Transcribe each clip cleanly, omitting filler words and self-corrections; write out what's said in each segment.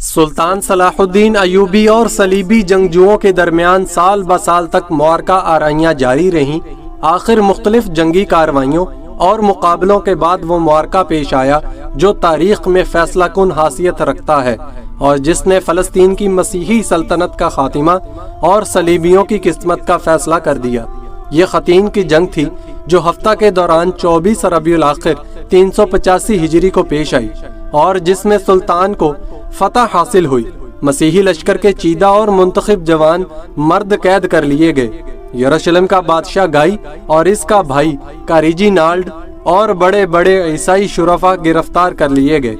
سلطان صلاح الدین ایوبی اور صلیبی جنگجوؤں کے درمیان سال بہ سال تک معرکہ آرائیاں جاری رہیں۔ آخر مختلف جنگی کاروائیوں اور مقابلوں کے بعد وہ معرکہ پیش آیا جو تاریخ میں فیصلہ کن حیثیت رکھتا ہے اور جس نے فلسطین کی مسیحی سلطنت کا خاتمہ اور صلیبیوں کی قسمت کا فیصلہ کر دیا۔ یہ خطین کی جنگ تھی جو ہفتہ کے دوران 24 ربیع الاخر 385 ہجری کو پیش آئی اور جس میں سلطان کو فتح حاصل ہوئی۔ مسیحی لشکر کے چیدہ اور منتخب جوان مرد قید کر لیے گئے۔ یروشلم کا بادشاہ گائی اور اس کا بھائی کاریجی نالڈ اور بڑے بڑے عیسائی شرفا گرفتار کر لیے گئے۔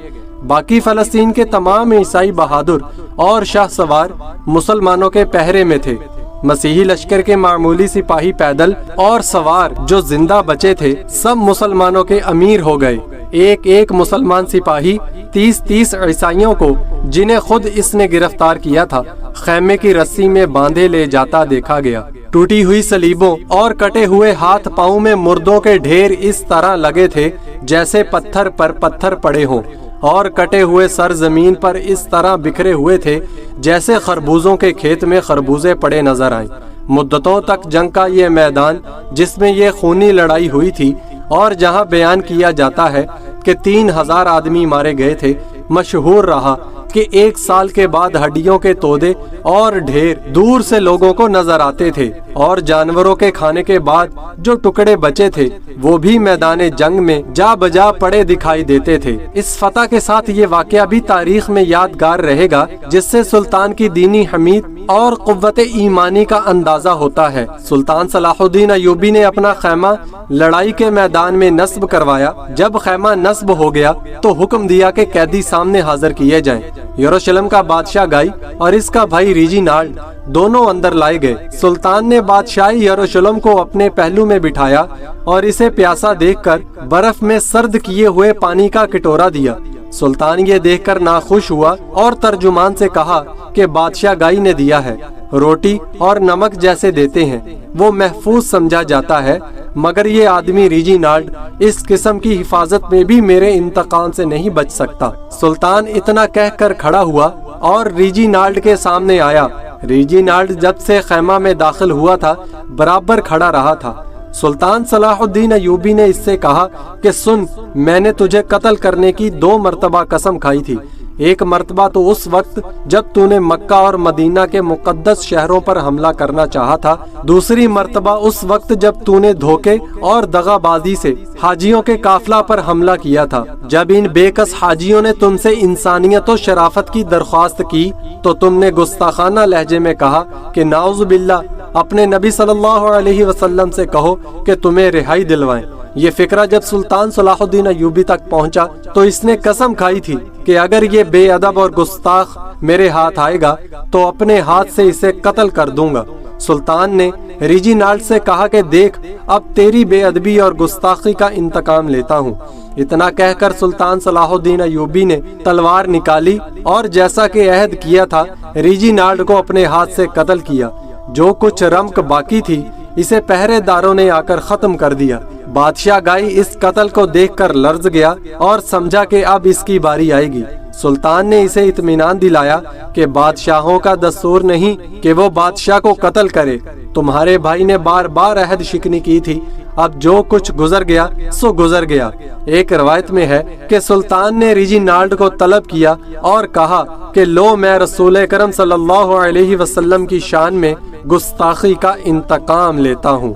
باقی فلسطین کے تمام عیسائی بہادر اور شاہ سوار مسلمانوں کے پہرے میں تھے۔ مسیحی لشکر کے معمولی سپاہی پیدل اور سوار جو زندہ بچے تھے سب مسلمانوں کے امیر ہو گئے۔ ایک ایک مسلمان سپاہی 30 عیسائیوں کو جنہیں خود اس نے گرفتار کیا تھا خیمے کی رسی میں باندھے لے جاتا دیکھا گیا۔ ٹوٹی ہوئی صلیبوں اور کٹے ہوئے ہاتھ پاؤں میں مردوں کے ڈھیر اس طرح لگے تھے جیسے پتھر پر پتھر پڑے ہوں، اور کٹے ہوئے سر زمین پر اس طرح بکھرے ہوئے تھے جیسے خربوزوں کے کھیت میں خربوزے پڑے نظر آئیں۔ مدتوں تک جنگ کا یہ میدان جس میں یہ خونی لڑائی ہوئی تھی اور جہاں بیان کیا جاتا ہے کہ 3000 آدمی مارے گئے تھے، مشہور رہا کہ 1 سال کے بعد ہڈیوں کے تودے اور ڈھیر دور سے لوگوں کو نظر آتے تھے، اور جانوروں کے کھانے کے بعد جو ٹکڑے بچے تھے وہ بھی میدان جنگ میں جا بجا پڑے دکھائی دیتے تھے۔ اس فتح کے ساتھ یہ واقعہ بھی تاریخ میں یادگار رہے گا جس سے سلطان کی دینی حمید اور قوت ایمانی کا اندازہ ہوتا ہے۔ سلطان صلاح الدین ایوبی نے اپنا خیمہ لڑائی کے میدان میں نصب کروایا۔ جب خیمہ نصب ہو گیا تو حکم دیا کہ قیدی سامنے حاضر کیے جائیں۔ یروشلم کا بادشاہ گائی اور اس کا بھائی ریجی نالڈ دونوں اندر لائے گئے۔ سلطان نے بادشاہی یروشلم کو اپنے پہلو میں بٹھایا اور اسے پیاسا دیکھ کر برف میں سرد کیے ہوئے پانی کا کٹورا دیا۔ سلطان یہ دیکھ کر ناخوش ہوا اور ترجمان سے کہا کہ بادشاہ گائی نے دیا ہے، روٹی اور نمک جیسے دیتے ہیں وہ محفوظ سمجھا جاتا ہے، مگر یہ آدمی ریجی نالڈ اس قسم کی حفاظت میں بھی میرے انتقام سے نہیں بچ سکتا۔ سلطان اتنا کہہ کر کھڑا ہوا اور ریجی نالڈ کے سامنے آیا۔ ریجی نالڈ جب سے خیمہ میں داخل ہوا تھا برابر کھڑا رہا تھا۔ سلطان صلاح الدین ایوبی نے اس سے کہا کہ سن، میں نے تجھے قتل کرنے کی 2 مرتبہ قسم کھائی تھی۔ ایک مرتبہ تو اس وقت جب تو نے مکہ اور مدینہ کے مقدس شہروں پر حملہ کرنا چاہا تھا، دوسری مرتبہ اس وقت جب تو نے دھوکے اور دغا بازی سے حاجیوں کے قافلہ پر حملہ کیا تھا۔ جب ان بے کس حاجیوں نے تم سے انسانیت و شرافت کی درخواست کی تو تم نے گستاخانہ لہجے میں کہا کہ نعوذ باللہ، اپنے نبی صلی اللہ علیہ وسلم سے کہو کہ تمہیں رہائی دلوائیں۔ یہ فکرہ جب سلطان صلاح الدین ایوبی تک پہنچا تو اس نے قسم کھائی تھی کہ اگر یہ بے ادب اور گستاخ میرے ہاتھ آئے گا تو اپنے ہاتھ سے اسے قتل کر دوں گا۔ سلطان نے ریجی نالڈ سے کہا کہ دیکھ، اب تیری بے ادبی اور گستاخی کا انتقام لیتا ہوں۔ اتنا کہہ کر سلطان صلاح الدین ایوبی نے تلوار نکالی اور جیسا کہ عہد کیا تھا ریجی نالڈ کو اپنے ہاتھ سے قتل کیا۔ جو کچھ رمق باقی تھی اسے پہرے داروں نے آ کر ختم کر دیا۔ بادشاہ گائی اس قتل کو دیکھ کر لرز گیا اور سمجھا کہ اب اس کی باری آئے گی۔ سلطان نے اسے اطمینان دلایا کہ بادشاہوں کا دستور نہیں کہ وہ بادشاہ کو قتل کرے۔ تمہارے بھائی نے بار بار عہد شکنی کی تھی، اب جو کچھ گزر گیا سو گزر گیا۔ ایک روایت میں ہے کہ سلطان نے ریجی نالڈ کو طلب کیا اور کہا کہ لو، میں رسول کرم صلی اللہ علیہ وسلم کی شان میں گستاخی کا انتقام لیتا ہوں۔